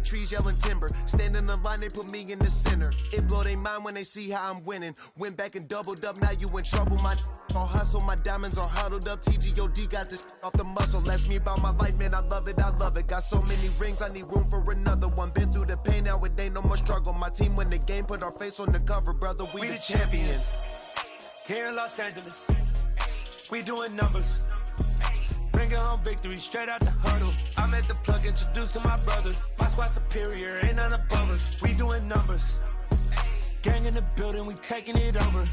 trees yelling timber. Stand in the line, they put me in the center. It blow their mind when they see how I'm winning. Went back and doubled up, now you in trouble. My all hustle, my diamonds are huddled up. TGOD got this off the muscle. Ask me about my life, man, I love it, I love it. Got so many rings, I need room for another one. Been through the pain, now it ain't no more struggle. My team win the game, put our face on the cover, brother, we the champions. Here in Los Angeles, we doing numbers. Bringing home victory straight out the huddle. I'm at the plug, introduced to my brothers. My squad superior, ain't none above us. We doing numbers. Gang in the building, we taking it over.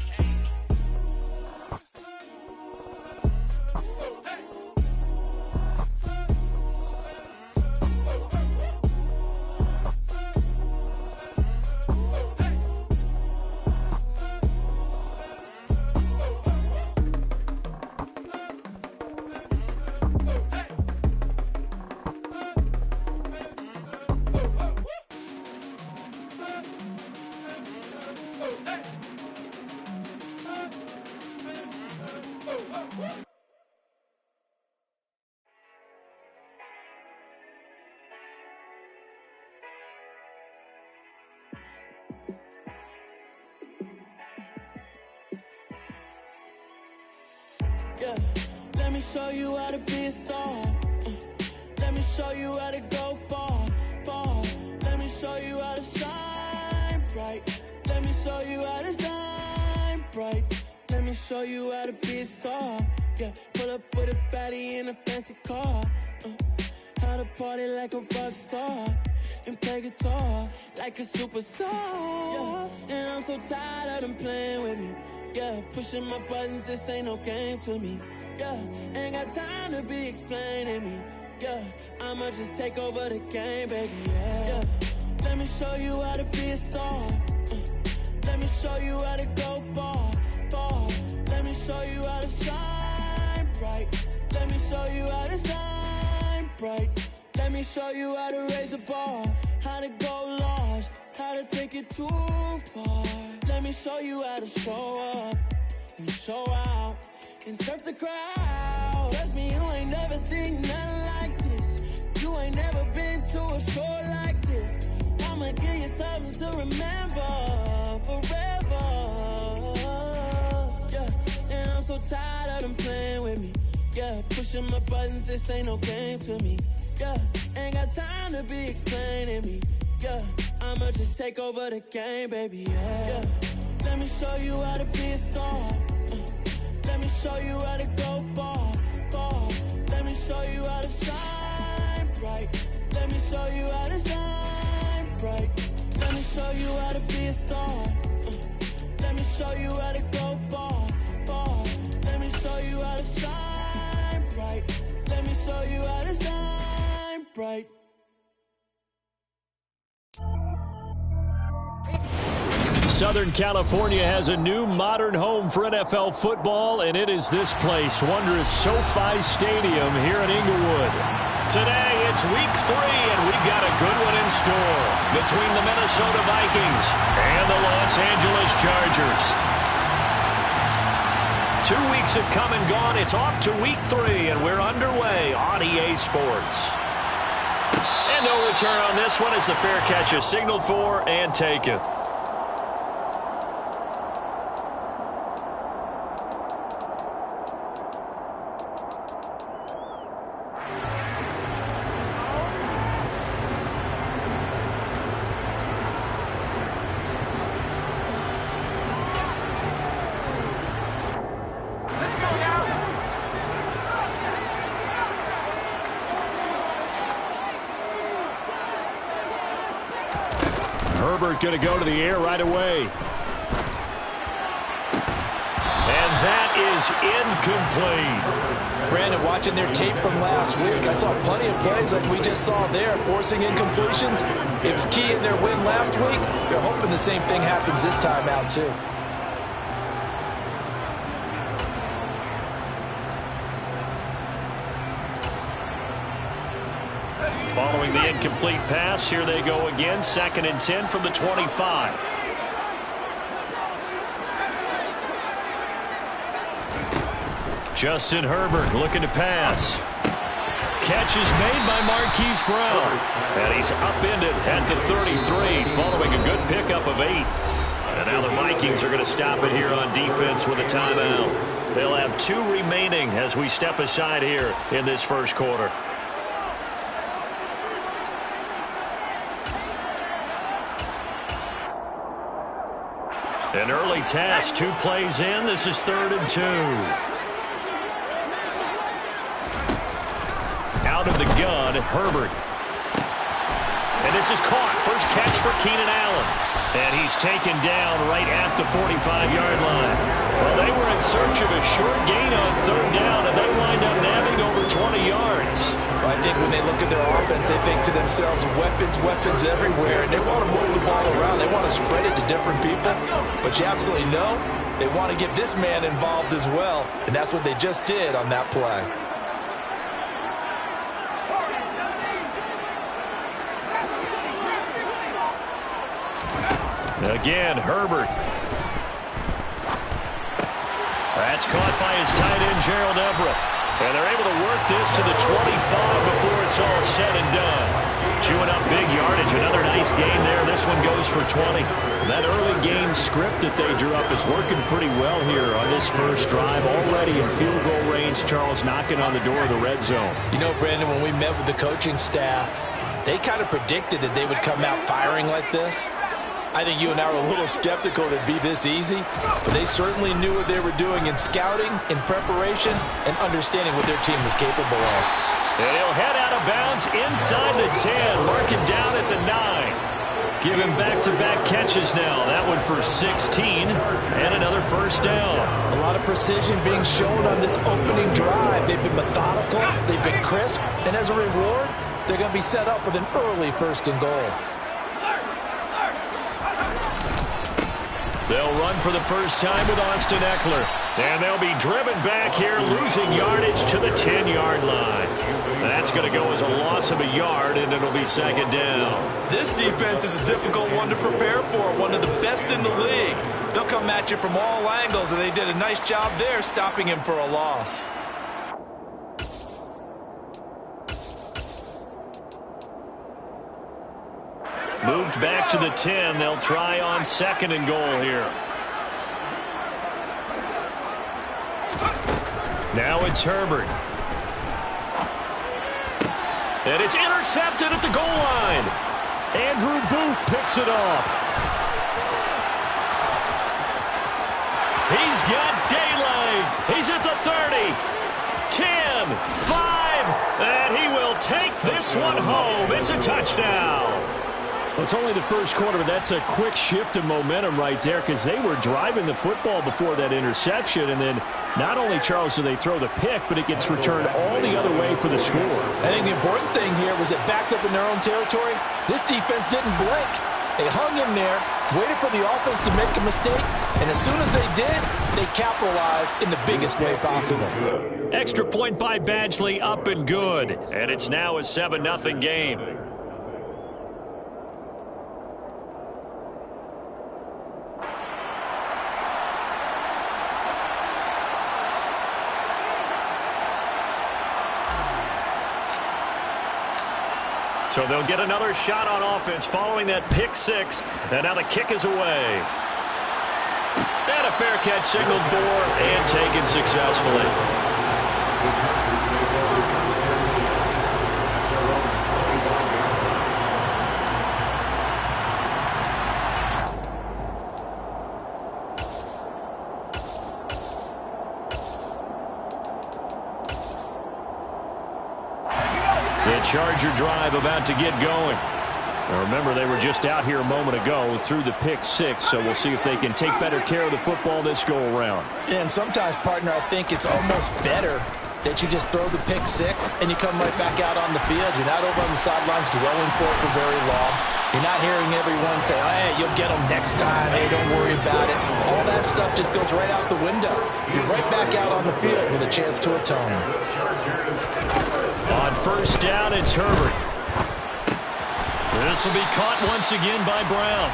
Yeah, let me show you how to be a star. Let me show you how to go far, far. Let me show you how to shine bright. Let me show you how to shine bright. Let me show you how to be a star. Yeah, pull up with a baddie in a fancy car. How to party like a rock star and play guitar like a superstar. Yeah, and I'm so tired of them playing with me. Yeah, pushing my buttons, this ain't no game to me. Yeah, ain't got time to be explaining me. Yeah, I'ma just take over the game, baby. Yeah, let me show you how to be a star. Let me show you how to go far, far. Let me show you how to shine bright. Let me show you how to shine bright. Let me show you how to raise a bar, how to go large, how to take it too far. Let me show you how to show up and show out and surf the crowd. Trust me, you ain't never seen nothing like this. You ain't never been to a show like this. I'ma give you something to remember forever. Yeah, and I'm so tired of them playing with me. Yeah, pushing my buttons, this ain't no game to me. Yeah, ain't got time to be explaining me. Yeah, I'ma just take over the game, baby. Yeah, let me show you how to be a star. Let me show you how to go far, far. Let me show you how to shine bright. Let me show you how to shine bright. Let me show you how to be a star. Let me show you how to go far, far. Let me show you how to shine bright. Let me show you how to shine bright. Southern California has a new modern home for NFL football, and it is this place, wondrous SoFi Stadium here in Inglewood. Today, it's week 3, and we've got a good one in store between the Minnesota Vikings and the Los Angeles Chargers. 2 weeks have come and gone. It's off to week 3, and we're underway on EA Sports. And no return on this one as the fair catch is signaled for and taken. Herbert going to go to the air right away. And that is incomplete. Brandon, watching their tape from last week, I saw plenty of plays like we just saw there, forcing incompletions. It was key in their win last week. They're hoping the same thing happens this time out, too. Following the incomplete pass, here they go again. 2nd and 10 from the 25. Justin Herbert looking to pass. catch is made by Marquise Brown. And he's upended at the 33 following a good pickup of 8. And now the Vikings are going to stop it here on defense with a timeout. They'll have 2 remaining as we step aside here in this first quarter. An early test, 2 plays in. This is 3rd and 2. Out of the gun, Herbert. And this is caught. First catch for Keenan Allen. And he's taken down right at the 45-yard line. Well, they were in search of a short gain on 3rd down, and they wind up nabbing over 20 yards. Well, I think when they look at their offense, they think to themselves, weapons everywhere, and they want to move the ball around. They want to spread it to different people. But you absolutely know they want to get this man involved as well, and that's what they just did on that play. Again, Herbert. That's caught by his tight end, Gerald Everett. And they're able to work this to the 25 before it's all said and done. Chewing up big yardage. Another nice gain there. This one goes for 20. That early game script that they drew up is working pretty well here on this first drive. Already in field goal range, Charles knocking on the door of the red zone. You know, Brandon, when we met with the coaching staff, they kind of predicted that they would come out firing like this. I think you and I were a little skeptical that it'd be this easy, but they certainly knew what they were doing in scouting, in preparation, and understanding what their team was capable of. And he'll head out of bounds inside the 10, marking down at the 9. Give him back-to-back catches now. That one for 16, and another first down. A lot of precision being shown on this opening drive. They've been methodical, they've been crisp, and as a reward, they're going to be set up with an early 1st and goal. They'll run for the first time with Austin Eckler. And they'll be driven back here, losing yardage to the 10-yard line. That's going to go as a loss of a yard, and it'll be 2nd down. This defense is a difficult one to prepare for, one of the best in the league. They'll come at you from all angles, and they did a nice job there stopping him for a loss. Moved back to the 10. They'll try on 2nd and goal here. Now it's Herbert. And it's intercepted at the goal line. Andrew Booth picks it off. He's got daylight. He's at the 30. 10, 5, and he will take this one home. It's a touchdown. Well, it's only the first quarter, but that's a quick shift of momentum right there because they were driving the football before that interception, and then not only, Charles, do they throw the pick, but it gets returned all the other way for the score. I think the important thing here was it backed up in their own territory. This defense didn't blink. They hung in there, waited for the offense to make a mistake, and as soon as they did, they capitalized in the biggest way possible. Extra point by Badgley, up and good, and it's now a 7-0 game. So they'll get another shot on offense following that pick 6. And now the kick is away. And a fair catch signaled for and taken successfully. The Charger drive about to get going. Now remember, they were just out here a moment ago through the pick 6, so we'll see if they can take better care of the football this go-around. And sometimes, partner, I think it's almost better that you just throw the pick 6 and you come right back out on the field. You're not over on the sidelines dwelling for it for very long. You're not hearing everyone say, oh, hey, you'll get them next time. Hey, don't worry about it. All that stuff just goes right out the window. You're right back out on the field with a chance to atone. On first down, it's Herbert. This will be caught once again by Brown.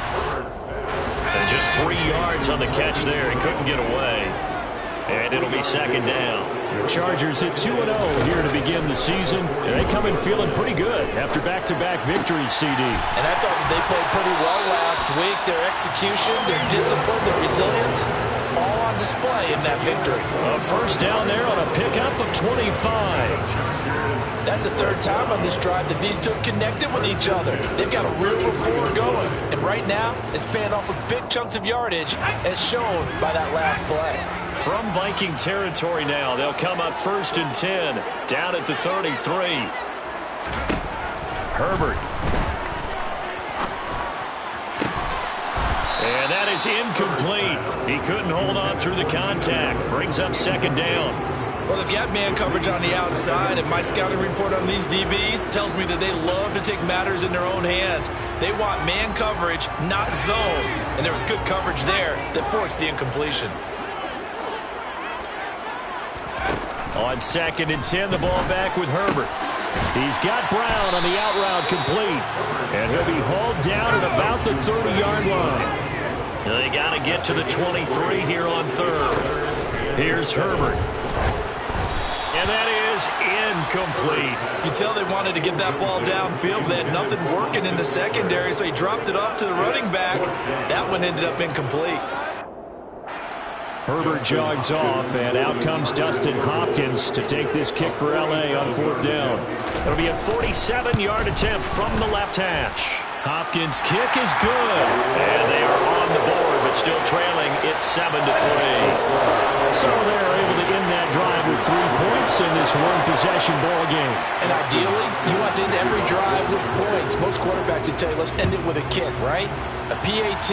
And just 3 yards on the catch there. He couldn't get away. And it'll be 2nd down. Chargers at 2-0 here to begin the season. And they come in feeling pretty good after back-to-back victories, CD. And I thought they played pretty well last week. Their execution, their discipline, their resilience, all on display in that victory. A first down there on a pickup of 25. That's the third time on this drive that these two have connected with each other. They've got a real rapport going. And right now, it's paying off with big chunks of yardage, as shown by that last play. From Viking territory now, they'll come up 1st and 10, down at the 33. Herbert. And that is incomplete. He couldn't hold on through the contact. Brings up 2nd down. Well, they've got man coverage on the outside, and my scouting report on these DBs tells me that they love to take matters in their own hands. They want man coverage, not zone. And there was good coverage there that forced the incompletion. On 2nd and 10, the ball back with Herbert. He's got Brown on the out route complete. And he'll be hauled down at about the 30-yard line. They got to get to the 23 here on 3rd. Here's Herbert. And that is incomplete. You can tell they wanted to get that ball downfield, but they had nothing working in the secondary, so he dropped it off to the running back. That one ended up incomplete. Herbert jogs off, and out comes Dustin Hopkins to take this kick for L.A. on 4th down. It'll be a 47-yard attempt from the left hash. Hopkins' kick is good, and they are on the board, but still trailing. It's 7-3. So they're able to end that drive with 3 points in this one-possession ball game. And ideally, you want to end every drive with points. Most quarterbacks would tell you, let's end it with a kick, right? A PAT,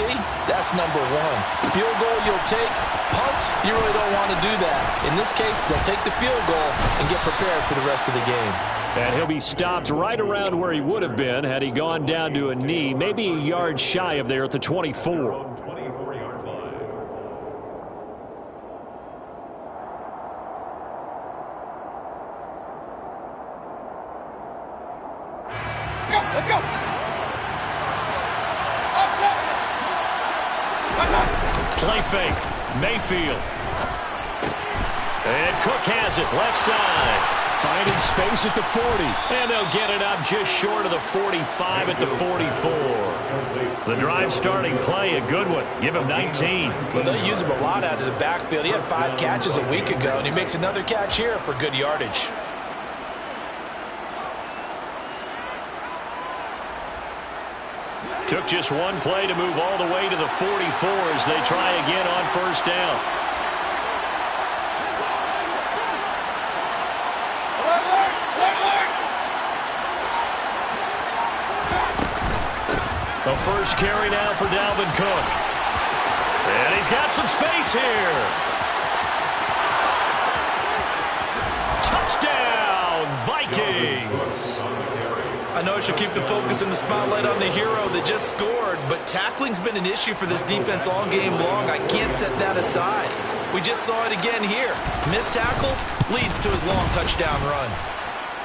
that's number 1. Field goal you'll take. Punts, you really don't want to do that. In this case, they'll take the field goal and get prepared for the rest of the game. And he'll be stopped right around where he would have been had he gone down to a knee, maybe a yard shy of there at the 24. Let's go. Play fake. Mayfield. And Cook has it left side. Finding space at the 40. And they'll get it up just short of the 45 at the 44. The drive starting play, a good one. Give him 19. Well, they'll use him a lot out of the backfield. He had 5 catches a week ago, and he makes another catch here for good yardage. Took just one play to move all the way to the 44 as they try again on 1st down. The first carry now for Dalvin Cook. And he's got some space here. Touchdown, Vikings. I know I should keep the focus and the spotlight on the hero that just scored, but tackling's been an issue for this defense all game long. I can't set that aside. We just saw it again here. Missed tackles leads to his long touchdown run.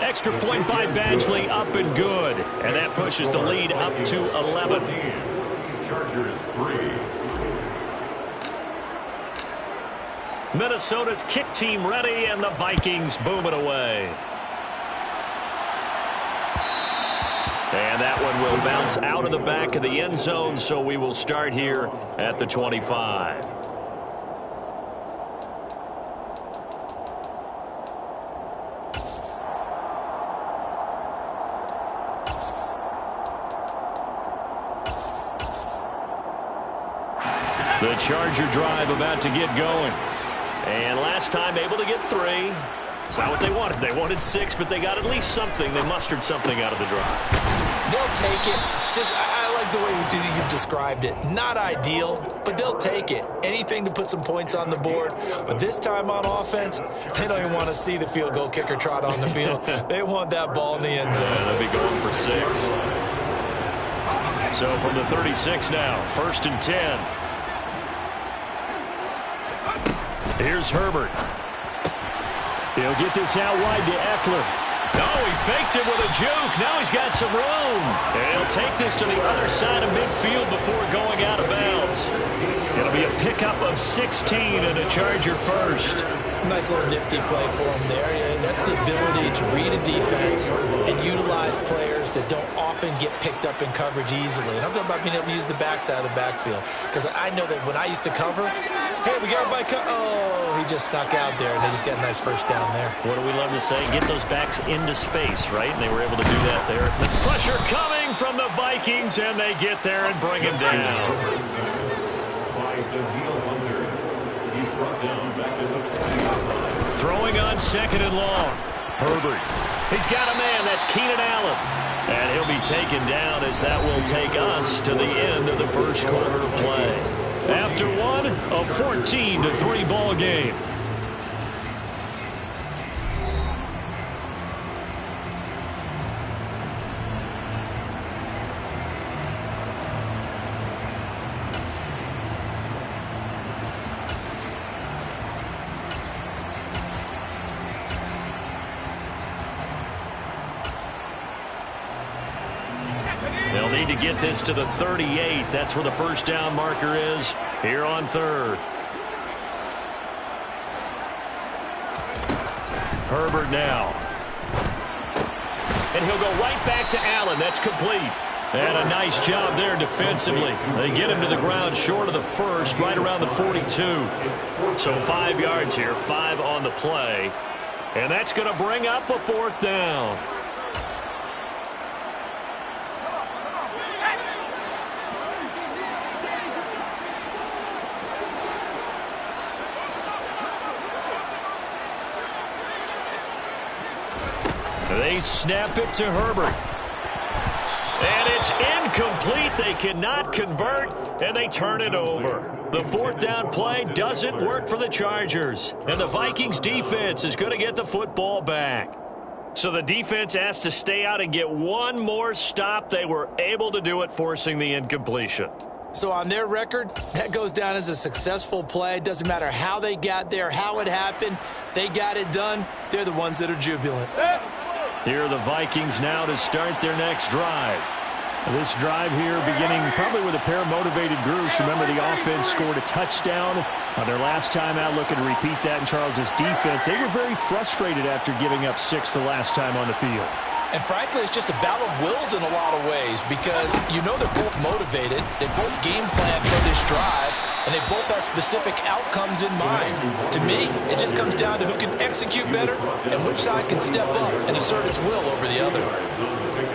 Extra point by Badgley, up and good. And that pushes the lead up to 11. Chargers 3. Minnesota's kick team ready, and the Vikings boom it away. And that one will bounce out of the back of the end zone, so we will start here at the 25. The Charger drive about to get going. And last time able to get 3. It's not what they wanted. They wanted 6, but they got at least something. They mustered something out of the drive. They'll take it. I like the way you described it. Not ideal, but they'll take it. Anything to put some points on the board. But this time on offense, they don't even want to see the field goal kicker trot on the field. They want that ball in the end zone. Yeah, they'll be going for 6. So from the 36 now, 1st and 10. Here's Herbert. He'll get this out wide to Eckler. No, he faked it with a juke. Now he's got some room. And he'll take this to the other side of midfield before going out of bounds. It'll be be a pickup of 16 and a Charger first. Nice little nifty play for him there. Yeah, that's the ability to read a defense and utilize players that don't often get picked up in coverage easily. And I'm talking about being able to use the backside of the backfield. Because I know that when I used to cover, hey, we got everybody oh, he just snuck out there, and they just got a nice first down there. What do we love to say? Get those backs into space, right? And they were able to do that there. The pressure coming from the Vikings, and they get there and bring him down. Throwing on 2nd and long. Herbert. He's got a man. That's Keenan Allen. And he'll be taken down as that will take us to the end of the first quarter of play. After one, a 14-3 ball game. They'll need to get this to the 38. That's where the first down marker is here on 3rd. Herbert now. And he'll go right back to Allen. That's complete. And a nice job there defensively. They get him to the ground short of the first, right around the 42. So 5 yards here, 5 on the play. And that's going to bring up a 4th down. They snap it to Herbert. And it's incomplete. They cannot convert, and they turn it over. The 4th down play doesn't work for the Chargers. And the Vikings defense is going to get the football back. So the defense has to stay out and get one more stop. They were able to do it, forcing the incompletion. So on their record, that goes down as a successful play. It doesn't matter how they got there, how it happened. They got it done. They're the ones that are jubilant. Here are the Vikings now to start their next drive. This drive here beginning probably with a pair of motivated groups. Remember, the offense scored a touchdown on their last time out. Looking to repeat that in Charles's defense. They were very frustrated after giving up 6 the last time on the field. And frankly, it's just a battle of wills in a lot of ways because you know they're both motivated. They both game plan for this drive, and they both have specific outcomes in mind. To me, it just comes down to who can execute better and which side can step up and assert its will over the other.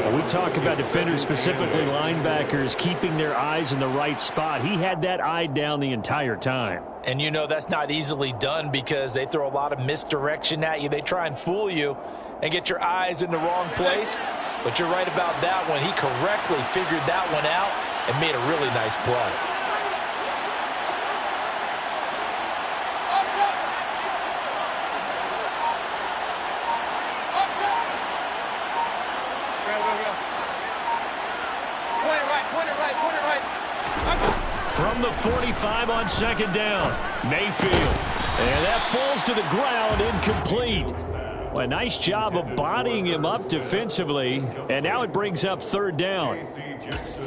Well, we talk about defenders, specifically linebackers, keeping their eyes in the right spot. He had that eye down the entire time. And you know that's not easily done because they throw a lot of misdirection at you. They try and fool you and get your eyes in the wrong place. But you're right about that one. He correctly figured that one out and made a really nice play. From the 45 on 2nd down, Mayfield. And that falls to the ground, incomplete. Well, a nice job of bodying him up defensively, and now it brings up 3rd down.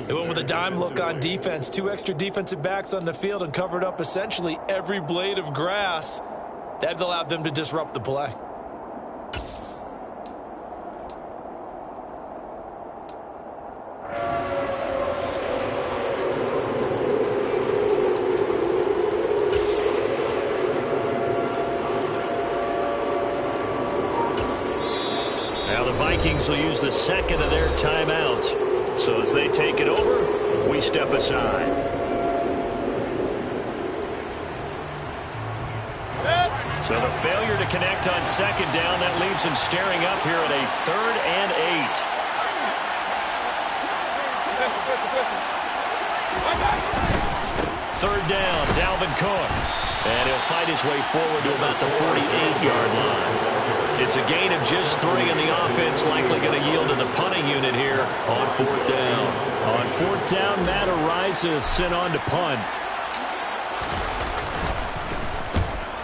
They went with a dime look on defense. 2 extra defensive backs on the field and covered up essentially every blade of grass. That allowed them to disrupt the play. Vikings will use the 2nd of their timeouts. So as they take it over, we step aside. So the failure to connect on 2nd down, that leaves them staring up here at a 3rd and 8. 3rd down, Dalvin Cook. And he'll fight his way forward to about the 48-yard line. It's a gain of just 3, and the offense likely going to yield to the punting unit here on 4th down. On 4th down, Matt Araiza sent on to punt.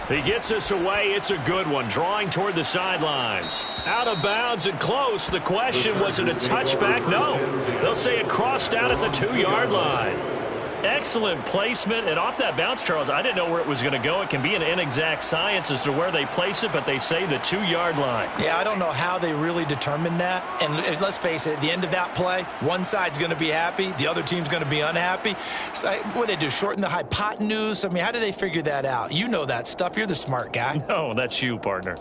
He gets us away. It's a good one. Drawing toward the sidelines. Out of bounds and close. The question, was it a touchback? No. They'll say it crossed out at the 2-yard line. Excellent placement, and off that bounce, Charles, I didn't know where it was going to go. It can be an inexact science as to where they place it, but they say the 2-yard line. Yeah, I don't know how they really determined that. And let's face it, at the end of that play, one side's going to be happy, the other team's going to be unhappy. So what do they do, shorten the hypotenuse? I mean, how do they figure that out? You know that stuff. You're the smart guy. No, that's you, partner.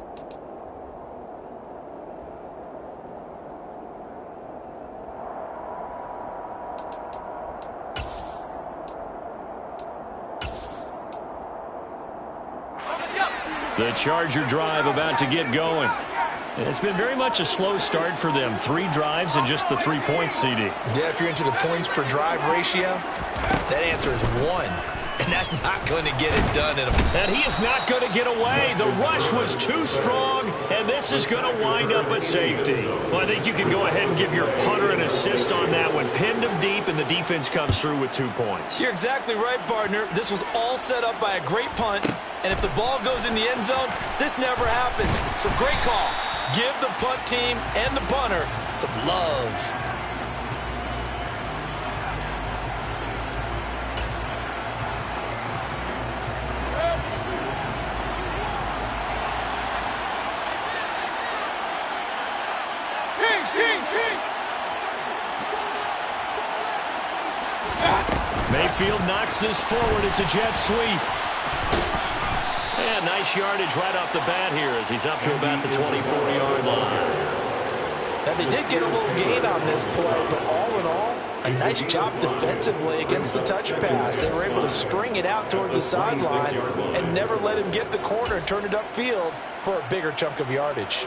The Charger drive about to get going. It's been very much a slow start for them. 3 drives and just the 3 points, CD. Yeah, if you're into the points per drive ratio, that answer is 1. And that's not going to get it done. And he is not going to get away. The rush was too strong, and this is going to wind up a safety. Well, I think you can go ahead and give your punter an assist on that one. Pinned him deep, and the defense comes through with 2 points. You're exactly right, partner. This was all set up by a great punt, and if the ball goes in the end zone, this never happens. So great call. Give the punt team and the punter some love. Mayfield knocks this forward. It's a jet sweep. And nice yardage right off the bat here as he's up to about the 24-yard line. Now, they did get a little gain on this play, but all in all, a nice job defensively against the touch pass. They were able to string it out towards the sideline and never let him get the corner and turn it upfield for a bigger chunk of yardage.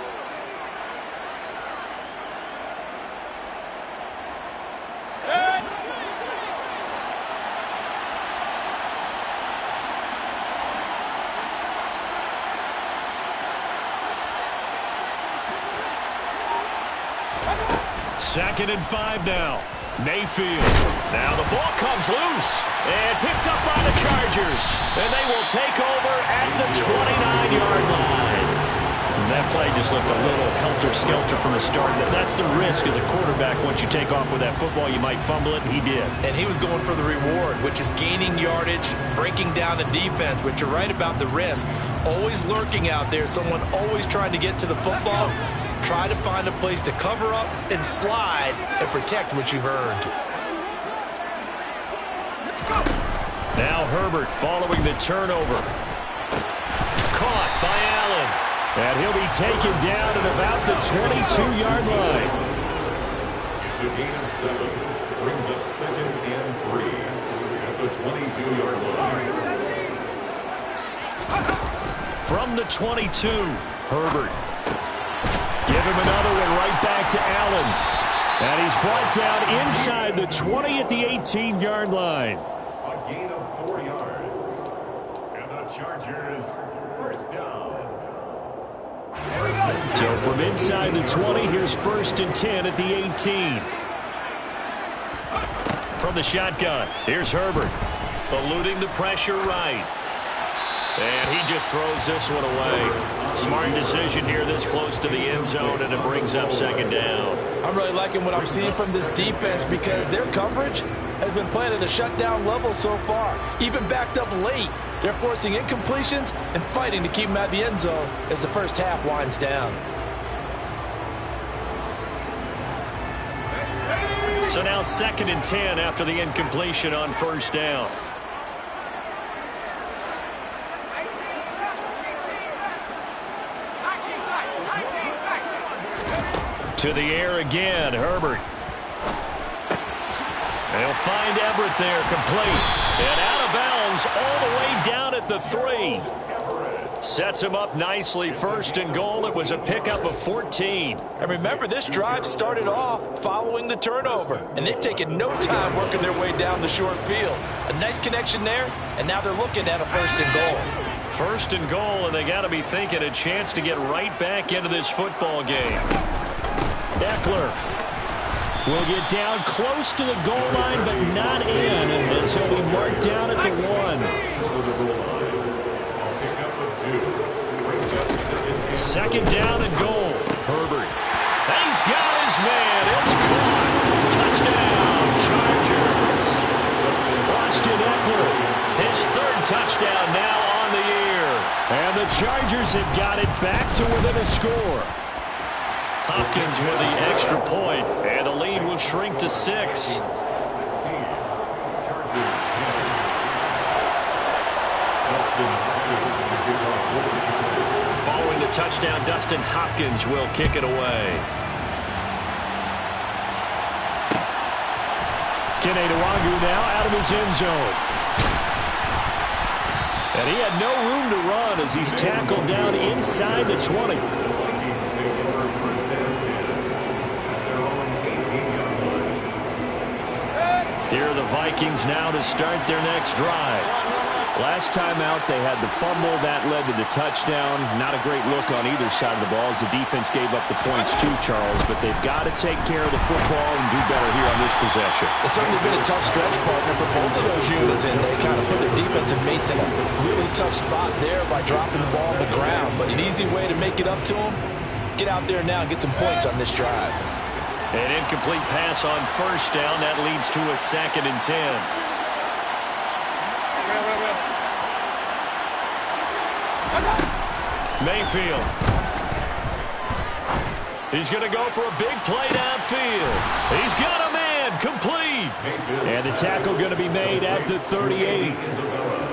Second and 5 now. Mayfield. Now the ball comes loose and picked up by the Chargers. And they will take over at the 29-yard line. And that play just looked a little helter-skelter from the start. That's the risk as a quarterback. Once you take off with that football, you might fumble it, and he did. And he was going for the reward, which is gaining yardage, breaking down the defense. But you're right about the risk. Always lurking out there, someone always trying to get to the football. Try to find a place to cover up and slide and protect what you've earned. Now Herbert following the turnover. Caught by Allen. And he'll be taken down at about the 22-yard line. It's a gain of 7. Brings up 2nd and 3 at the 22-yard line. From the 22, Herbert. Give him another one right back to Allen. And he's brought down inside the 20 at the 18-yard line. A gain of 4 yards. And the Chargers first down. So from inside the 20, here's 1st and 10 at the 18. From the shotgun, here's Herbert. Eluding the pressure right. And he just throws this one away. Smart decision here this close to the end zone, and it brings up 2nd down. I'm really liking what I'm seeing from this defense because their coverage has been playing at a shutdown level so far. Even backed up late, they're forcing incompletions and fighting to keep them at the end zone as the first half winds down. So now 2nd and 10 after the incompletion on 1st down. To the air again, Herbert. They'll find Everett there, complete. And out of bounds all the way down at the 3. Sets him up nicely. 1st and goal. It was a pickup of 14. And remember, this drive started off following the turnover. And they've taken no time working their way down the short field. A nice connection there, and now they're looking at a 1st and goal. 1st and goal, and they got to be thinking a chance to get right back into this football game. Eckler will get down close to the goal line, but not in, as he'll be marked down at the 1. 2nd down and goal. Herbert. He's got his man. It's caught. Touchdown, Chargers. Lost Chargers have got it back to within a score. Hopkins with the extra point, and the lead will shrink to 6. Following the touchdown, Dustin Hopkins will kick it away. Kene Nwangwu now out of his end zone. And he had no room to run as he's tackled down inside the 20. Here are the Vikings now to start their next drive. Last time out, they had the fumble. That led to the touchdown. Not a great look on either side of the ball as the defense gave up the points too, Charles. But they've got to take care of the football and do better here on this possession. It's certainly been a tough stretch, partner, for both of those units, and they kind of put their defensive mates in a really tough spot there by dropping the ball on the ground. But an easy way to make it up to them, get out there now and get some points on this drive. An incomplete pass on first down. That leads to a 2nd and 10. Mayfield. He's going to go for a big play downfield. He's got a man complete. And the tackle going to be made at the 38.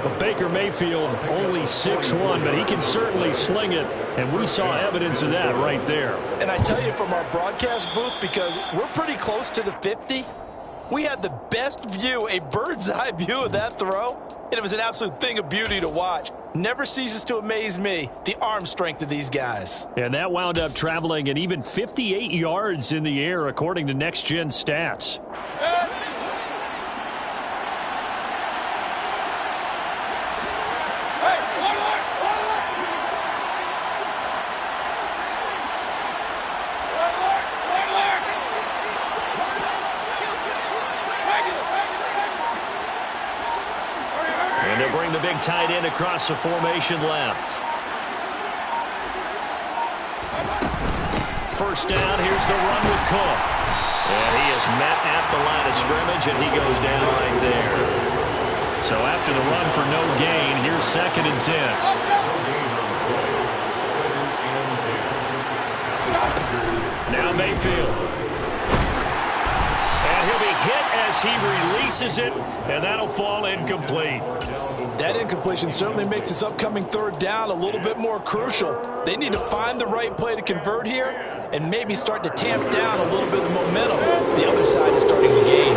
Well, Baker Mayfield only 6'1", but he can certainly sling it. And we saw evidence of that right there. And I tell you from our broadcast booth, because we're pretty close to the 50, we had the best view, a bird's eye view of that throw. And it was an absolute thing of beauty to watch. Never ceases to amaze me, the arm strength of these guys. And that wound up traveling an even 58 yards in the air, according to Next Gen Stats. And they'll bring the big tight end across the formation left. First down, here's the run with Cook. And he is met at the line of scrimmage, and he goes down right there. So after the run for no gain, here's 2nd and 10. Now Mayfield. And he'll be hit as he releases it, and that'll fall incomplete. That incompletion certainly makes this upcoming 3rd down a little bit more crucial. They need to find the right play to convert here and maybe start to tamp down a little bit of the momentum the other side is starting to gain.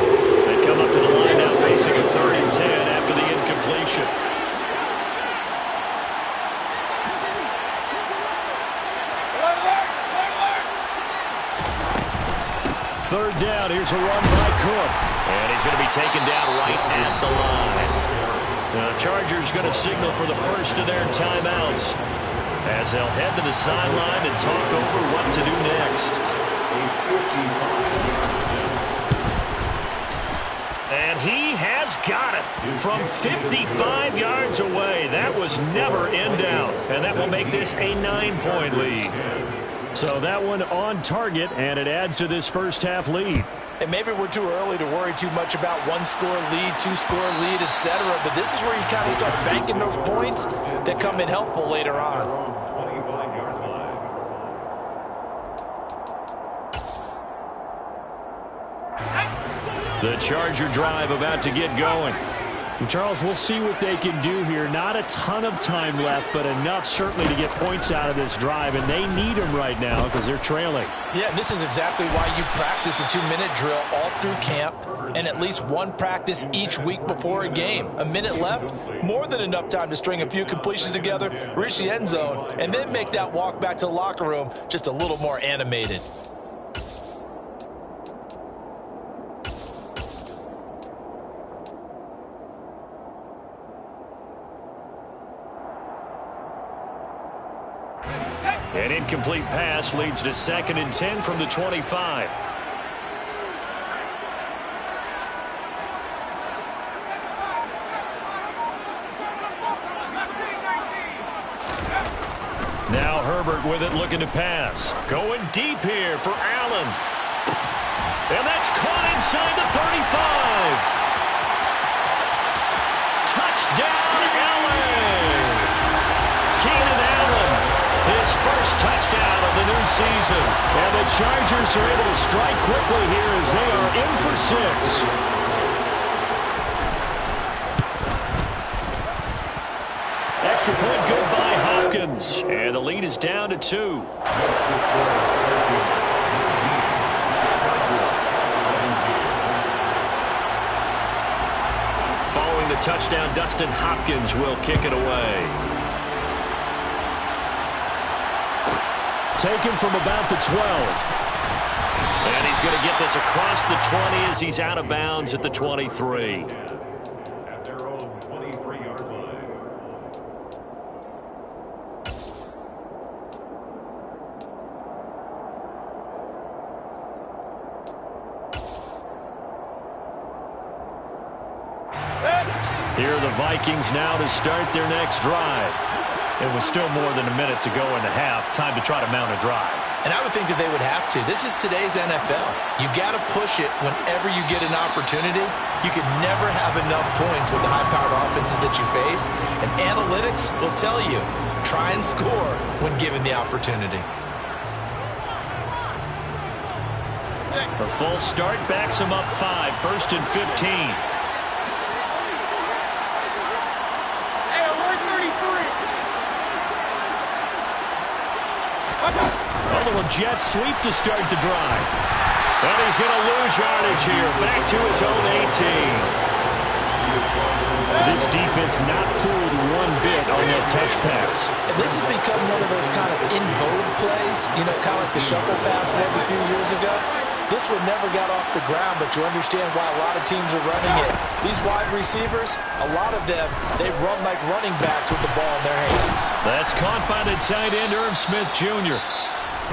They come up to the line now facing a 3rd and 10 after the incompletion. Third down, here's a run by Cook. And he's going to be taken down right at the line. The Chargers going to signal for the first of their timeouts as they'll head to the sideline and talk over what to do next. And he has got it from 55 yards away. That was never in doubt. And that will make this a 9-point lead. So that one on target, and it adds to this first half lead. And maybe we're too early to worry too much about 1-score lead, 2-score lead, etc. But this is where you kind of start banking those points that come in helpful later on. The Charger drive about to get going. Charles, we'll see what they can do here. Not a ton of time left, but enough certainly to get points out of this drive, and they need them right now because they're trailing. Yeah, this is exactly why you practice a 2-minute drill all through camp and at least one practice each week before a game. A minute left, more than enough time to string a few completions together, reach the end zone, and then make that walk back to the locker room just a little more animated. An incomplete pass leads to 2nd and 10 from the 25. Now Herbert with it, looking to pass. Going deep here for Allen. And that's caught inside the 35. Touchdown, Allen. Keenan Allen season. And the Chargers are able to strike quickly here as they are in for 6. Extra point good by Hopkins. And the lead is down to 2. Following the touchdown, Dustin Hopkins will kick it away. Taken from about the 12. And he's going to get this across the 20 as he's out of bounds at the 23. At their own 23-yard line. Here are the Vikings now to start their next drive. It was still more than a minute to go in the half. Time to try to mount a drive. And I would think that they would have to. This is today's NFL. You got to push it whenever you get an opportunity. You can never have enough points with the high-powered offenses that you face. And analytics will tell you, try and score when given the opportunity. A full start backs him up 5. 1st and 15. A little jet sweep to start the drive. And he's going to lose yardage here. Back to his own 18. This defense not fooled one bit on that touch pass. And this has become one of those kind of in vogue plays, you know, kind of like the shuffle pass was a few years ago. This one never got off the ground, but you understand why a lot of teams are running it. These wide receivers, a lot of them, they run like running backs with the ball in their hands. That's caught by the tight end, Irv Smith Jr.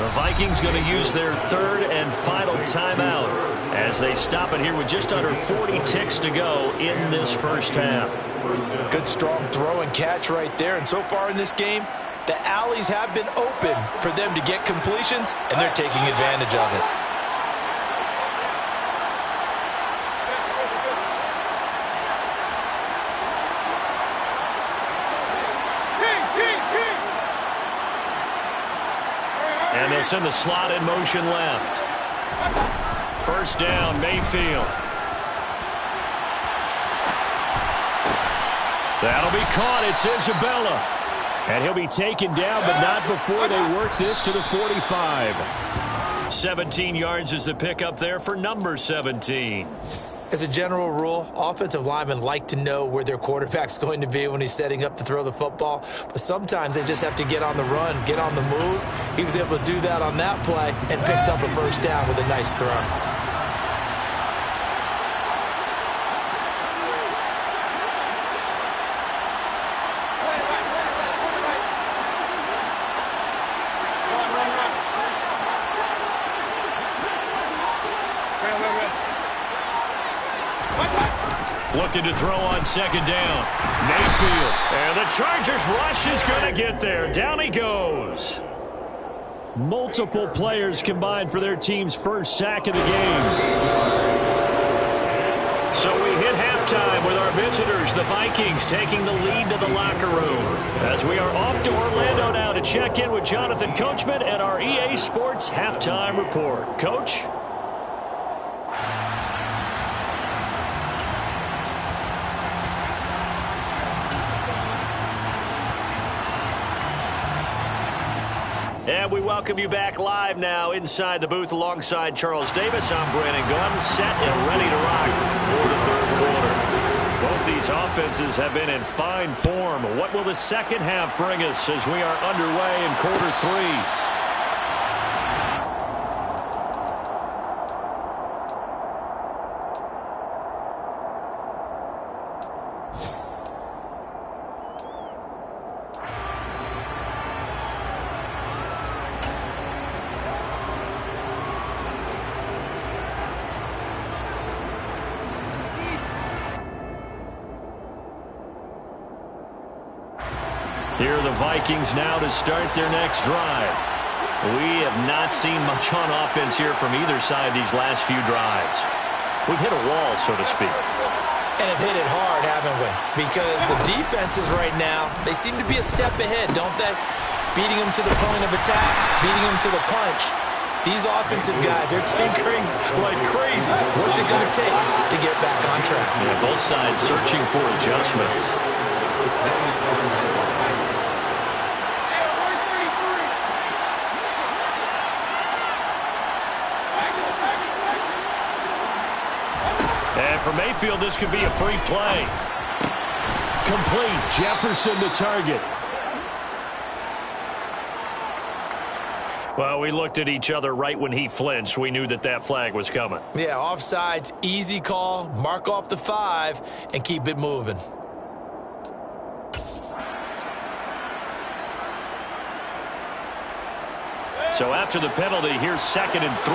The Vikings going to use their 3rd and final timeout as they stop it here with just under 40 ticks to go in this first half. Good strong throw and catch right there. And so far in this game, the alleys have been open for them to get completions, and they're taking advantage of it. And they'll send the slot in motion left. First down, Mayfield. That'll be caught. It's Isabella. And he'll be taken down, but not before they work this to the 45. 17 yards is the pickup there for number 17. As a general rule, offensive linemen like to know where their quarterback's going to be when he's setting up to throw the football. But sometimes they just have to get on the run, get on the move. He was able to do that on that play and picks up a first down with a nice throw. Looking to throw on 2nd down. Mayfield. And the Chargers rush is going to get there. Down he goes. Multiple players combined for their team's first sack of the game. So we hit halftime with our visitors, the Vikings, taking the lead to the locker room. As we are off to Orlando now to check in with Jonathan Coachman and our EA Sports Halftime Report. Coach? And we welcome you back live now inside the booth alongside Charles Davis. I'm Brandon Gaudin, set and ready to rock for the 3rd quarter. Both these offenses have been in fine form. What will the second half bring us as we are underway in quarter 3? Here are the Vikings now to start their next drive. We have not seen much on offense here from either side these last few drives. We've hit a wall, so to speak. And have hit it hard, haven't we? Because the defenses right now, they seem to be a step ahead, don't they? beating him to the point of attack, beating him to the punch. These offensive guys are tinkering like crazy. What's it going to take to get back on track? Yeah, both sides searching for adjustments. And for Mayfield, this could be a free play. Complete. Jefferson to target. Well, we looked at each other right when he flinched. We knew that that flag was coming. Yeah, offsides, easy call, mark off the 5, and keep it moving. So after the penalty, here's 2nd and 3.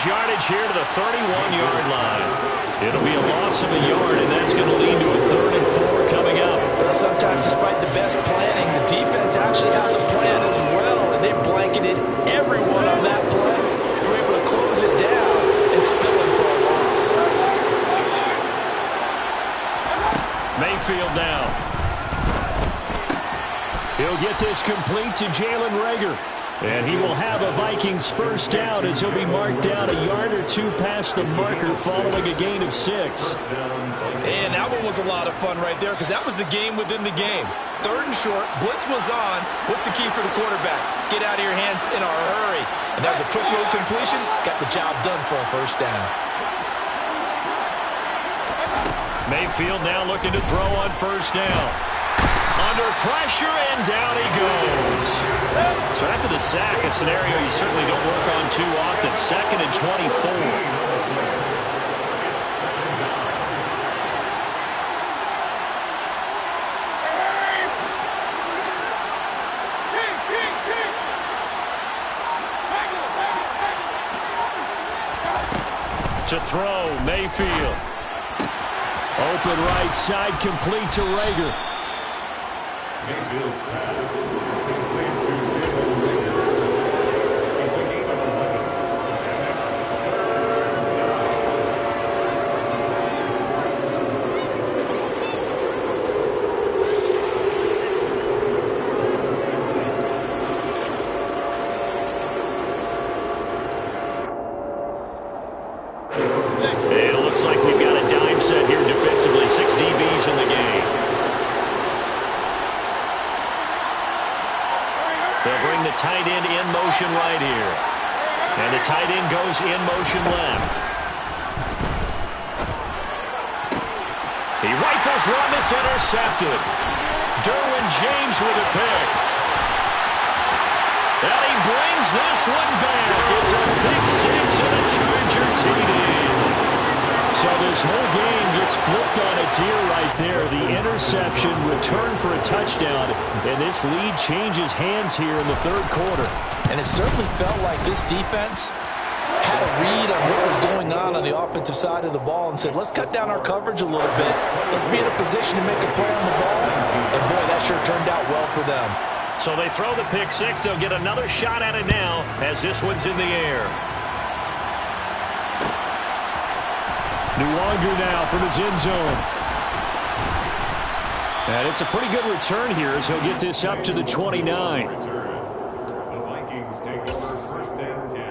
Yardage here to the 31-yard line. It'll be a loss of a yard, and that's going to lead to a 3rd and 4 coming up. Well, sometimes, despite the best planning, the defense actually has a plan as well, and they blanketed everyone on that play. They were able to close it down and spill it for a loss. Mayfield now. He'll get this complete to Jalen Reagor. And he will have a Vikings first down as he'll be marked down a yard or 2 past the marker following a gain of 6. And that one was a lot of fun right there because that was the game within the game. 3rd and short, blitz was on. What's the key for the quarterback? Get out of your hands in a hurry. And that was a quick little completion. Got the job done for a first down. Mayfield now looking to throw on first down. Under pressure, and down he goes. So after the sack, a scenario you certainly don't work on too often. 2nd and 24. To throw, Mayfield. Open right side, complete to Reagor. Mayfield's pass. Complete to Jalen Reagor. It's a gain of 11. It looks like we've got a dime set here defensively. 6 DBs in the game. They'll bring the tight end in motion right here. And the tight end goes in motion left. He rifles one that's intercepted. Derwin James with a pick. And he brings this one back. It's a big 6 and a Charger TD. So this whole game gets flipped on its ear right there. The interception, return for a touchdown, and this lead changes hands here in the 3rd quarter. And it certainly felt like this defense had a read on what was going on the offensive side of the ball and said, let's cut down our coverage a little bit. Let's be in a position to make a play on the ball. And boy, that sure turned out well for them. So they throw the pick 6. They'll get another shot at it now as this one's in the air. Nwangu now from his end zone. And it's a pretty good return here as he'll get this up to the 29. The Vikings take over 1st and 10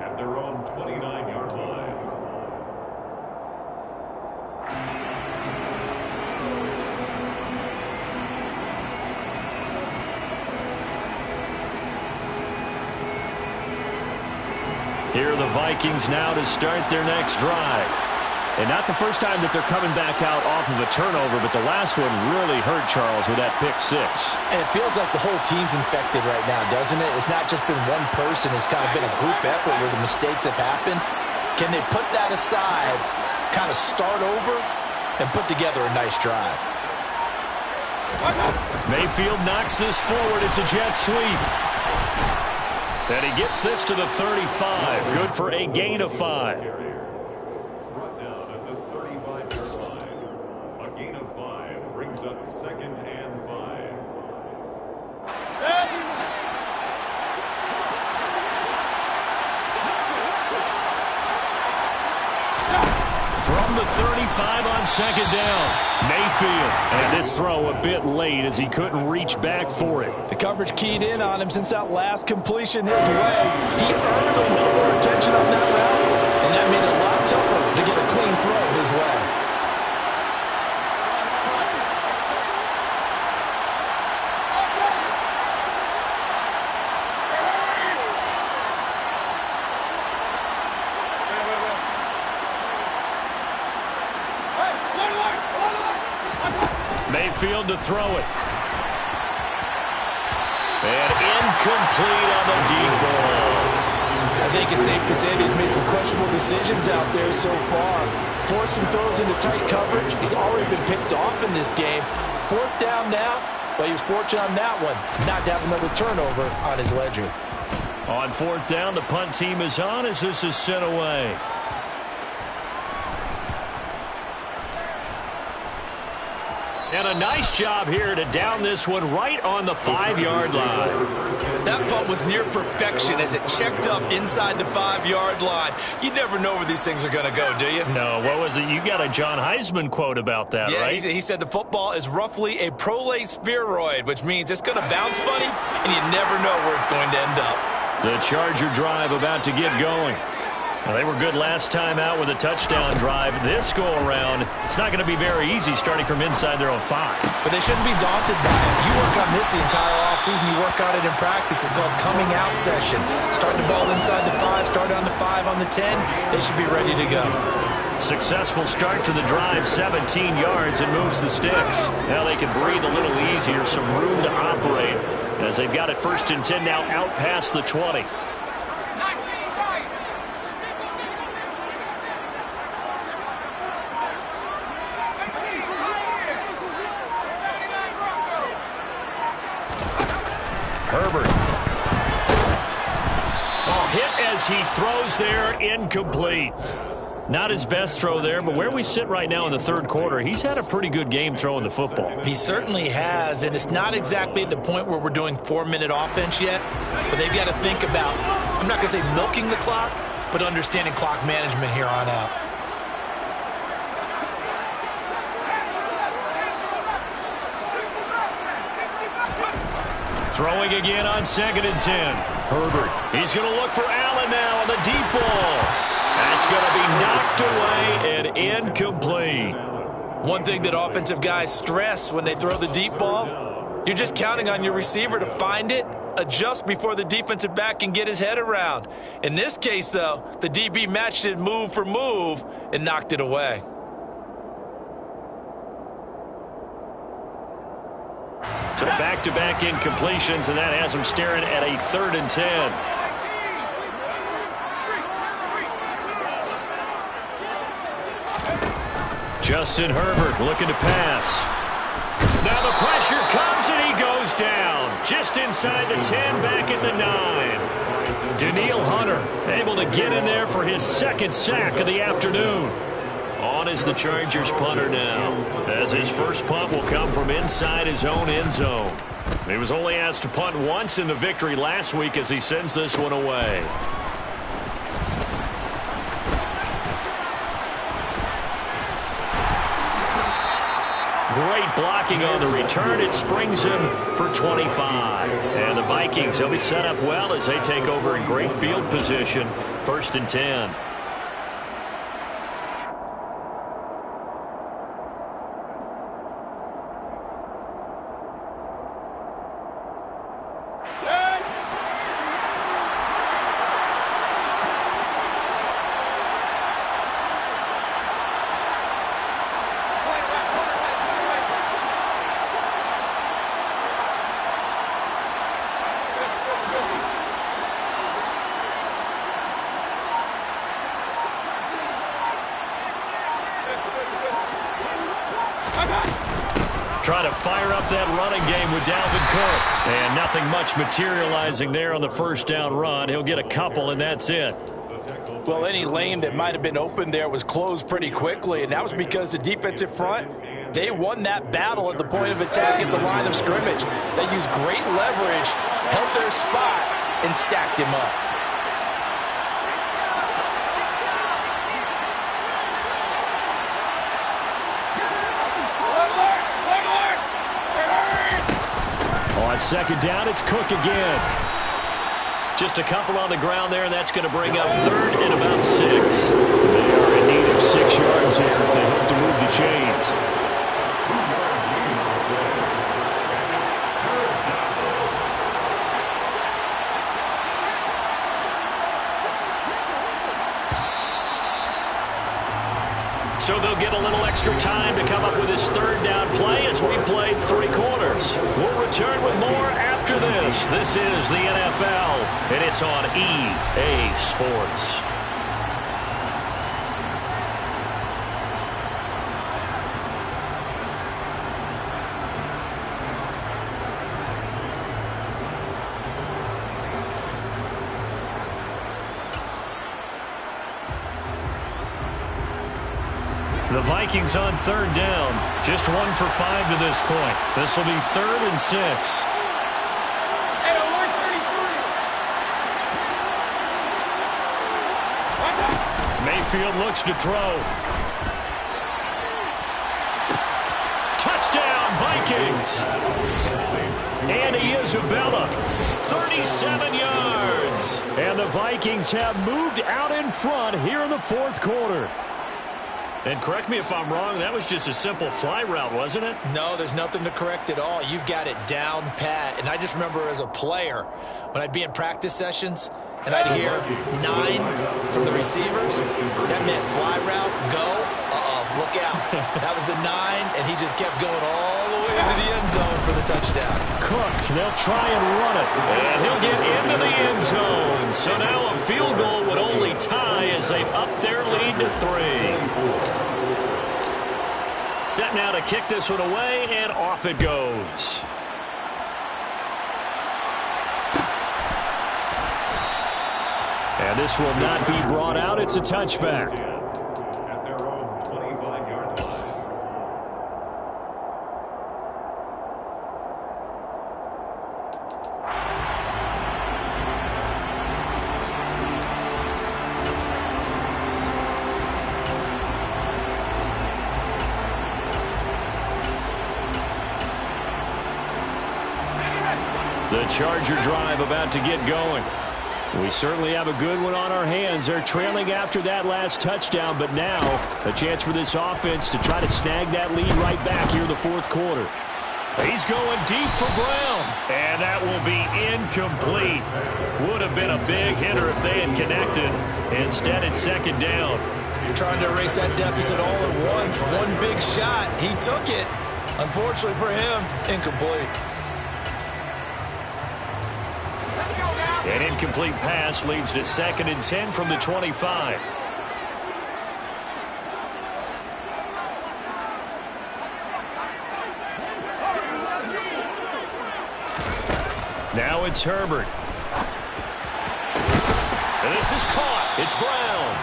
at their own 29-yard line. Here are the Vikings now to start their next drive. And not the first time that they're coming back out off of a turnover, but the last one really hurt Charles with that pick 6. And it feels like the whole team's infected right now, doesn't it? It's not just been one person. It's kind of been a group effort where the mistakes have happened. Can they put that aside, kind of start over, and put together a nice drive? Mayfield knocks this forward. It's a jet sweep. And he gets this to the 35. Good for a gain of 5. Brought down at the 35-yard line. A gain of 5 brings up 2nd and 5. 35 on second down. Mayfield. And this throw a bit late as he couldn't reach back for it. The coverage keyed in on him since that last completion his way. He earned a little more attention on that route, and that made it a lot tougher to get a clean throw his way. Mayfield to throw it. And incomplete on the deep ball. I think it's safe to say that he's made some questionable decisions out there so far. Forced some throws into tight coverage. He's already been picked off in this game. 4th down now, but he was fortunate on that one not to have another turnover on his ledger. On 4th down, the punt team is on as this is sent away. And a nice job here to down this one right on the 5-yard line. That punt was near perfection as it checked up inside the 5-yard line. You never know where these things are going to go, do you? No, what was it? You got a John Heisman quote about that, right? He said the football is roughly a prolate spheroid, which means it's going to bounce funny, and you never know where it's going to end up. The Charger drive about to get going. Well, they were good last time out with a touchdown drive. This go-around, it's not going to be very easy starting from inside their own 5. But they shouldn't be daunted by it. You work on this the entire offseason. You work on it in practice. It's called coming out session. Start the ball inside the 5, start on the 5, on the 10. They should be ready to go. Successful start to the drive, 17 yards, and moves the sticks. Now they can breathe a little easier, some room to operate, as they've got it 1st and 10 now out past the 20. Herbert. Oh, hit as he throws there, incomplete. Not his best throw there, but where we sit right now in the 3rd quarter, he's had a pretty good game throwing the football. He certainly has, and it's not exactly at the point where we're doing 4-minute offense yet, but they've got to think about, I'm not going to say milking the clock, but understanding clock management here on out. Throwing again on 2nd and 10. Herbert. He's going to look for Allen now on the deep ball. That's going to be knocked away and incomplete. One thing that offensive guys stress when they throw the deep ball, you're just counting on your receiver to find it, adjust before the defensive back can get his head around. In this case, though, the DB matched it move for move and knocked it away. So back-to-back incompletions, and that has him staring at a 3rd and 10. Justin Herbert looking to pass. Now the pressure comes, and he goes down. Just inside the 10, back at the 9. Danielle Hunter able to get in there for his 2nd sack of the afternoon. On is the Chargers punter now, as his first punt will come from inside his own end zone. He was only asked to punt once in the victory last week as he sends this one away. Great blocking on the return. It springs him for 25. And the Vikings, they'll be set up well as they take over in great field position. 1st and 10. Try to fire up that running game with Dalvin Cook. And nothing much materializing there on the 1st down run. He'll get a couple, and that's it. Well, any lane that might have been open there was closed pretty quickly, and that was because the defensive front, they won that battle at the point of attack at the line of scrimmage. They used great leverage, held their spot, and stacked him up. On second down, it's Cook again. Just a couple on the ground there, and that's going to bring up third and about 6. They are in need of 6 yards here if they hope to move the chains. So they'll get a little extra time to come up with his third down play as we played 3 quarters. We'll return with more after this. This is the NFL, and it's on EA Sports. The Vikings on third down. Just 1 for 5 to this point. This will be 3rd and 6. Mayfield looks to throw. Touchdown, Vikings. Andy Isabella, 37 yards. And the Vikings have moved out in front here in the 4th quarter. And correct me if I'm wrong, that was just a simple fly route, wasn't it? No, there's nothing to correct at all. You've got it down pat. And I just remember as a player, when I'd be in practice sessions, and I'd hear 9 from the receivers, that meant fly route, go, look out. That was the 9, and he just kept going all the way into the end zone for the touchdown. Cook, they'll try and run it. And he'll get into the end zone. So now a field goal would only tie as they've upped their lead to 3. Set now to kick this one away, and off it goes. And this will not be brought out. It's a touchback. At their own 25-yard line. The Charger drive about to get going. We certainly have a good one on our hands. They're trailing after that last touchdown, but now a chance for this offense to try to snag that lead right back here in the 4th quarter. He's going deep for Brown, and that will be incomplete. Would have been a big hitter if they had connected. Instead, it's 2nd down. You're trying to erase that deficit all at once. One big shot. He took it. Unfortunately for him, incomplete. An incomplete pass leads to 2nd and 10 from the 25. Now it's Herbert. And this is caught. It's Brown.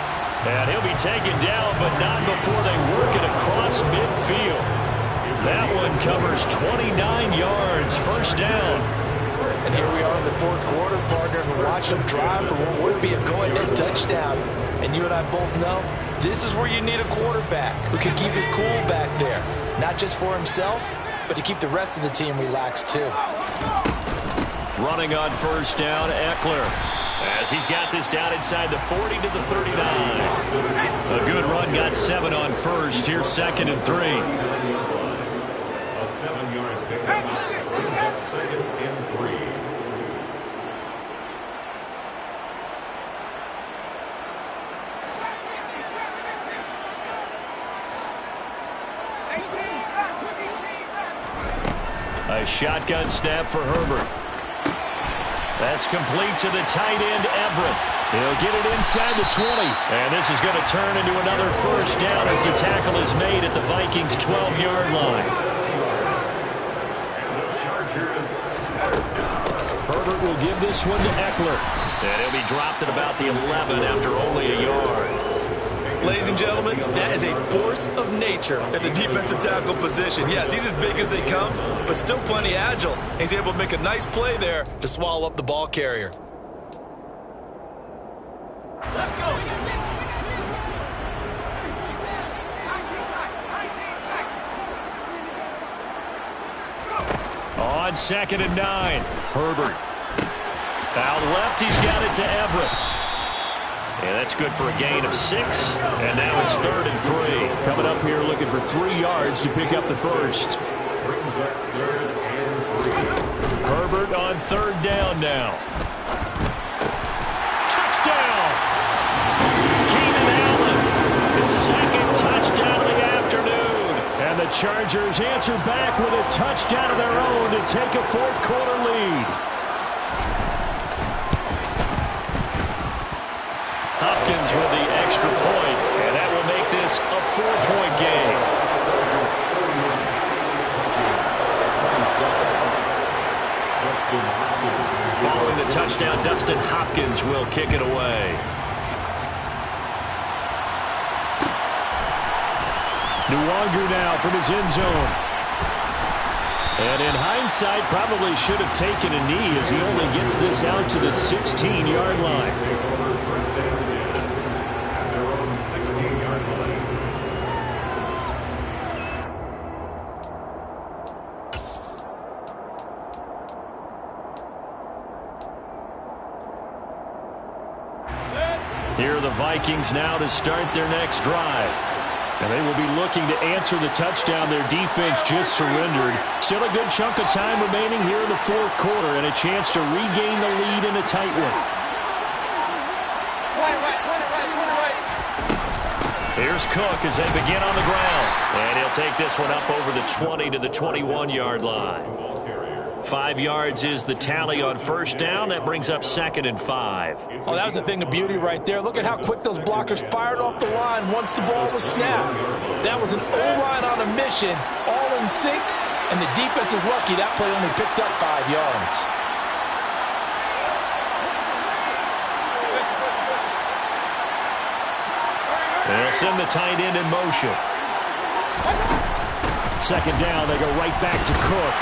And he'll be taken down, but not before they work it across midfield. That one covers 29 yards. 1st down. And here we are in the 4th quarter, partner, and watch him drive for what would be a go-ahead touchdown. And you and I both know this is where you need a quarterback who can keep his cool back there. Not just for himself, but to keep the rest of the team relaxed too. Running on 1st down, Eckler. As he's got this down inside the 40 to the 39. A good run, got 7 on 1st. Here's 2nd and 3. A 7-yard pickup brings up 2nd and 3. A shotgun snap for Herbert. That's complete to the tight end, Everett. He'll get it inside the 20. And this is going to turn into another 1st down as the tackle is made at the Vikings' 12-yard line. Herbert will give this one to Eckler. And he'll be dropped at about the 11 after only a yard. Ladies and gentlemen, that is a force of nature at the defensive tackle position. Yes, he's as big as they come, but still plenty agile. He's able to make a nice play there to swallow up the ball carrier. Let's go. On 2nd and 9. Herbert. Out left, he's got it to Everett. And that's good for a gain of 6. And now it's 3rd and 3. Coming up here looking for 3 yards to pick up the first. Herbert on 3rd down now. Touchdown! Keenan Allen, his 2nd touchdown of the afternoon. And the Chargers answer back with a touchdown of their own to take a 4th quarter lead. Hopkins with the extra point, and that will make this a 4-point game. Following the touchdown, Dustin Hopkins will kick it away. Nwangu now from his end zone. And in hindsight, probably should have taken a knee as he only gets this out to the 16-yard line. Here are the Vikings now to start their next drive. And they will be looking to answer the touchdown their defense just surrendered. Still a good chunk of time remaining here in the 4th quarter and a chance to regain the lead in a tight one. Here's Cook as they begin on the ground. And he'll take this one up over the 20 to the 21-yard line. 5 yards is the tally on 1st down. That brings up 2nd and 5. Oh, that was a thing of beauty right there. Look at how quick those blockers fired off the line once the ball was snapped. That was an O-line on a mission, all in sync, and the defense is lucky that play only picked up 5 yards. They'll send the tight end in motion. 2nd down, they go right back to Cook.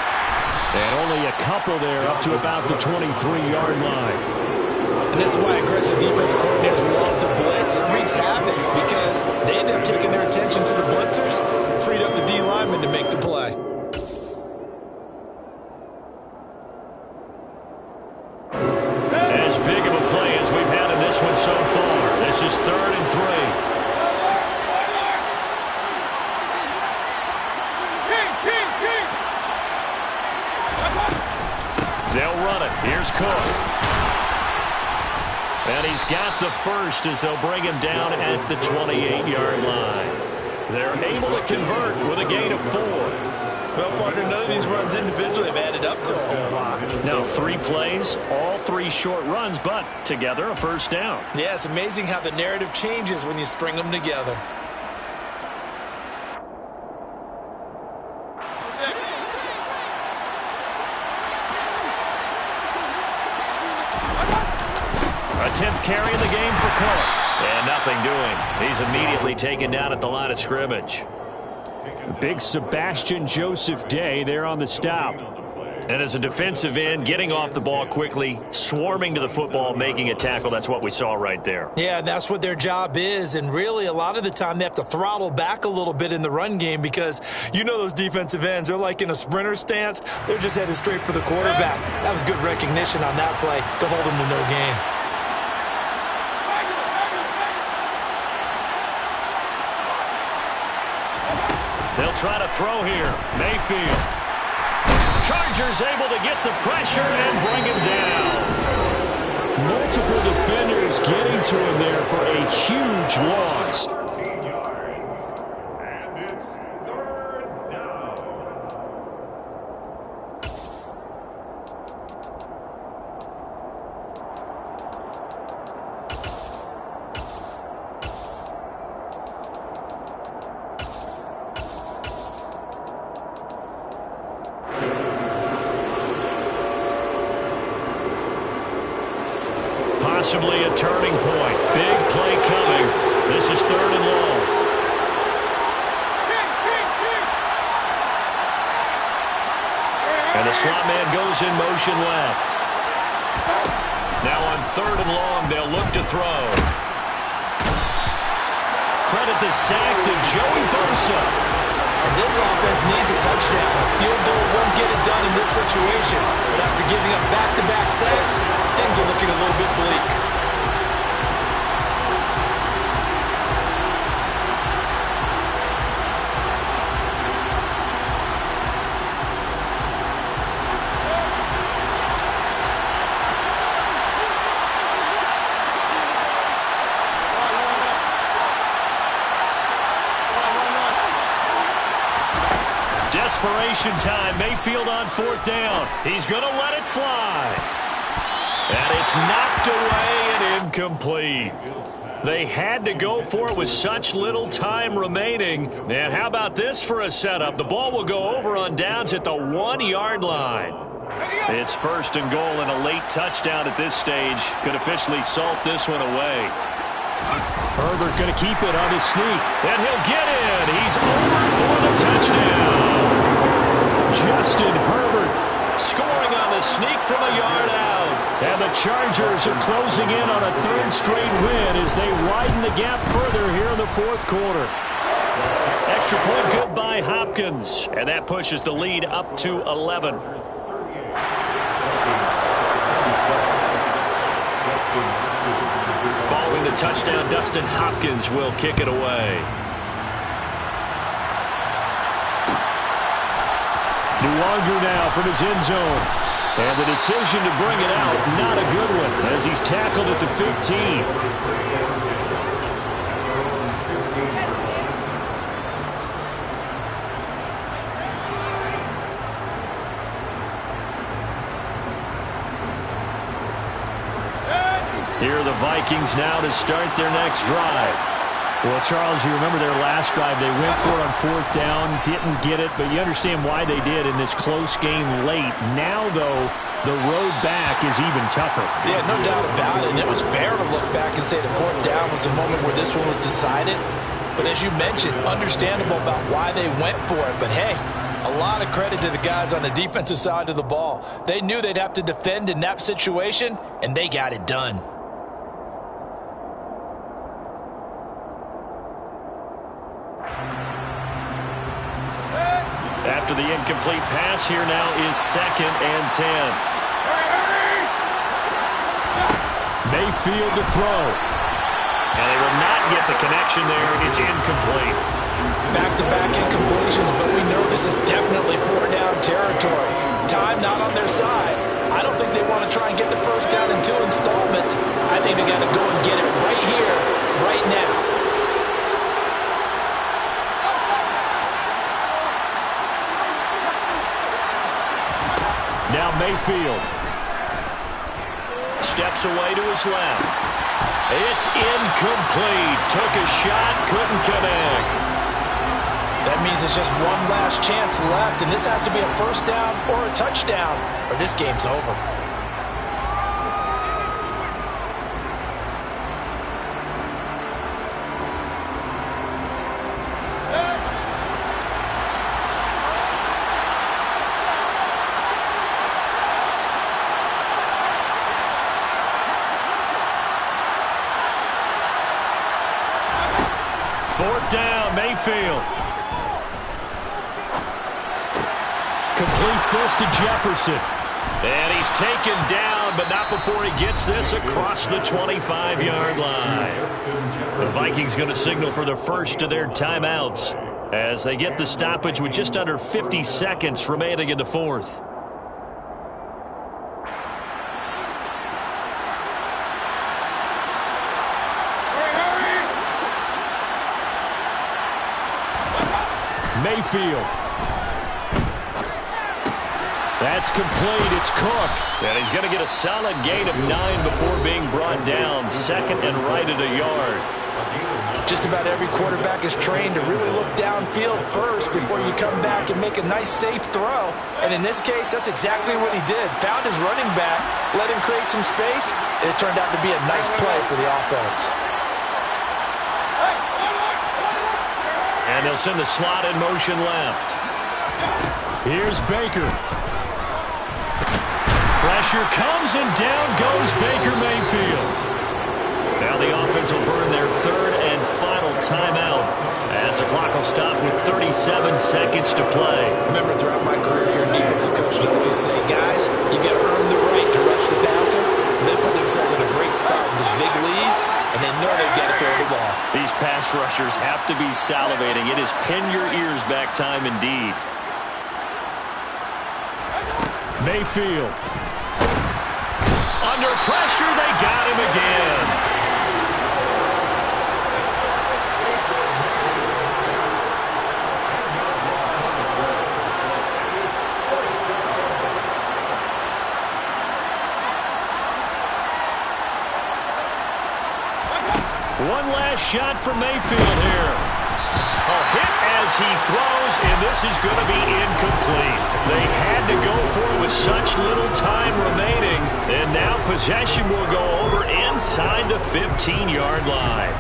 And only a couple there up to about the 23-yard line. And this is why aggressive defense coordinators love to blitz. It wreaks havoc because they end up taking their attention to the blitzers, freed up the D lineman to make the play. As big of a play as we've had in this one so far. This is 3rd and 3. They'll run it. Here's Cook. And he's got the first as they'll bring him down at the 28-yard line. They're able to convert with a gain of 4. Well, partner, none of these runs individually have added up to a whole lot. Now, 3 plays, all 3 short runs, but together a 1st down. Yeah, it's amazing how the narrative changes when you string them together. A 10th carry in the game for Cook. And nothing doing. He's immediately taken down at the line of scrimmage. Big Sebastian Joseph Day there on the stop. And as a defensive end, getting off the ball quickly, swarming to the football, making a tackle. That's what we saw right there. Yeah, that's what their job is. And really, a lot of the time, they have to throttle back a little bit in the run game because you know those defensive ends, they're like in a sprinter stance. They're just headed straight for the quarterback. That was good recognition on that play to hold them to no gain. They'll try to throw here. Mayfield. Chargers able to get the pressure and bring him down. Multiple defenders getting to him there for a huge loss. 13 yards, and it's 3rd down. Possibly a turning point. Big play coming. This is 3rd and long. And the slot man goes in motion left. Now on 3rd and long, they'll look to throw. Credit the sack to Joey Bosa. And this offense needs a touchdown. A field goal won't get it done in this situation. But after giving up back-to-back sacks, things are looking a little bit bleak. Desperation time. Mayfield on 4th down. He's going to let it fly. And it's knocked away and incomplete. They had to go for it with such little time remaining. And how about this for a setup? The ball will go over on downs at the 1-yard line. It's 1st and goal, and a late touchdown at this stage could officially salt this one away. Herbert going to keep it on his sneak, and he'll get in. He's over for the touchdown. Justin Herbert scoring on the sneak from a yard out. And the Chargers are closing in on a 3rd straight win as they widen the gap further here in the 4th quarter. Extra point good by Hopkins, and that pushes the lead up to 11. Following the touchdown, Dustin Hopkins will kick it away. Luongo now from his end zone. And the decision to bring it out, not a good one, as he's tackled at the 15. Here are the Vikings now to start their next drive. Well, Charles, you remember their last drive. They went for it on 4th down, didn't get it, but you understand why they did in this close game late. Now, though, the road back is even tougher. Yeah, no doubt about it. And it was fair to look back and say the 4th down was the moment where this one was decided. But as you mentioned, understandable about why they went for it. But, hey, a lot of credit to the guys on the defensive side of the ball. They knew they'd have to defend in that situation, and they got it done. After the incomplete pass, here now is 2nd and 10. Mayfield to throw. And they will not get the connection there. It's incomplete. Back-to-back incompletions, but we know this is definitely 4-down territory. Time not on their side. I don't think they want to try and get the 1st down in 2 installments. I think they got to go and get it right here, right now. Now Mayfield steps away to his left. It's incomplete. Took a shot, couldn't connect. That means there's just one last chance left, and this has to be a 1st down or a touchdown, or this game's over. Down, Mayfield. Completes this to Jefferson. And he's taken down, but not before he gets this across the 25-yard line. The Vikings going to signal for the first of their timeouts as they get the stoppage with just under 50 seconds remaining in the 4th. Mayfield. That's complete. It's Cook. And he's going to get a solid gain of 9 before being brought down. 2nd and right at a yard. Just about every quarterback is trained to really look downfield first before you come back and make a nice, safe throw. And in this case, that's exactly what he did. Found his running back, let him create some space, and it turned out to be a nice play for the offense. And they'll send the slot in motion left. Here's Baker. Pressure comes and down goes Baker Mayfield. Now the offense will burn their 3rd and final timeout as the clock will stop with 37 seconds to play. Remember, throughout my career here in defensive coach, I always say, guys, you got to earn the right to rush the passer. They put themselves in a great spot with this big lead, and they know they've got to throw the ball. These pass rushers have to be salivating. It is pin your ears back time indeed. Mayfield. Under pressure, they got him again. One last shot for Mayfield here. A hit as he throws, and this is going to be incomplete. They had to go for it with such little time remaining, and now possession will go over inside the 15-yard line.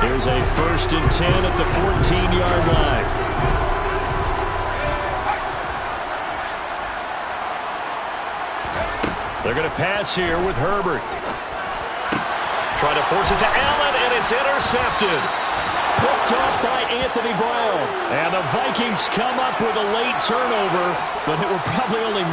Here's a 1st and 10 at the 14-yard line. They're going to pass here with Herbert. Try to force it to Allen, and it's intercepted. Picked up by Anthony Brown. And the Vikings come up with a late turnover, but it will probably only